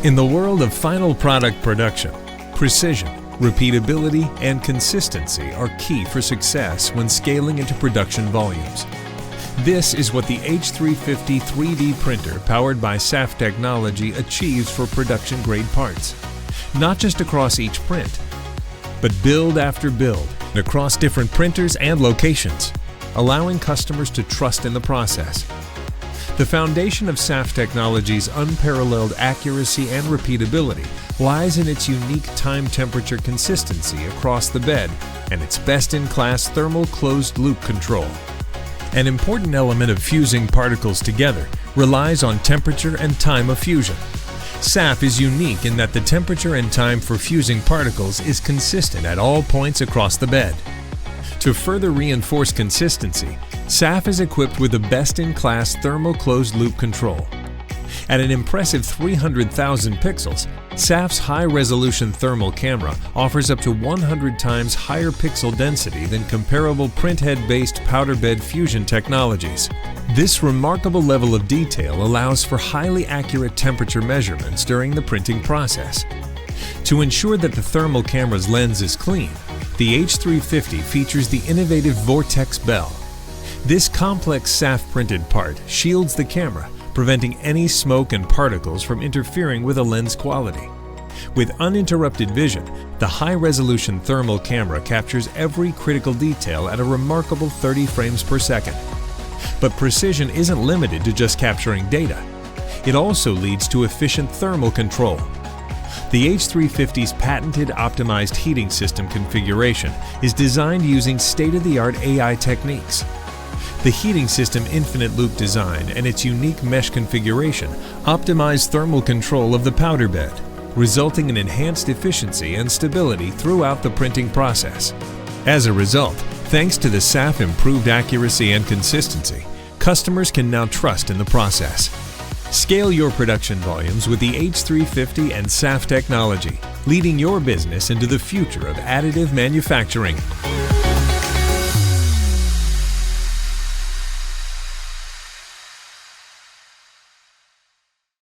In the world of final product production, precision, repeatability, and consistency are key for success when scaling into production volumes. This is what the H350 3D printer powered by SAF technology achieves for production-grade parts. Not just across each print, but build after build across different printers and locations, allowing customers to trust in the process. The foundation of SAF technology's unparalleled accuracy and repeatability lies in its unique time-temperature consistency across the bed and its best-in-class thermal closed-loop control. An important element of fusing particles together relies on temperature and time of fusion. SAF is unique in that the temperature and time for fusing particles is consistent at all points across the bed. To further reinforce consistency, SAF is equipped with a best-in-class thermal closed-loop control. At an impressive 300,000 pixels, SAF's high-resolution thermal camera offers up to 100 times higher pixel density than comparable printhead-based powder bed fusion technologies. This remarkable level of detail allows for highly accurate temperature measurements during the printing process. To ensure that the thermal camera's lens is clean, the H350 features the innovative Vortex Bell. This complex SAF-printed part shields the camera, preventing any smoke and particles from interfering with a lens quality. With uninterrupted vision, the high-resolution thermal camera captures every critical detail at a remarkable 30 frames per second. But precision isn't limited to just capturing data. It also leads to efficient thermal control. The H350's patented optimized heating system configuration is designed using state-of-the-art AI techniques. The heating system infinite loop design and its unique mesh configuration optimize thermal control of the powder bed, resulting in enhanced efficiency and stability throughout the printing process. As a result, thanks to the SAF improved accuracy and consistency, customers can now trust in the process. Scale your production volumes with the H350 and SAF technology, leading your business into the future of additive manufacturing.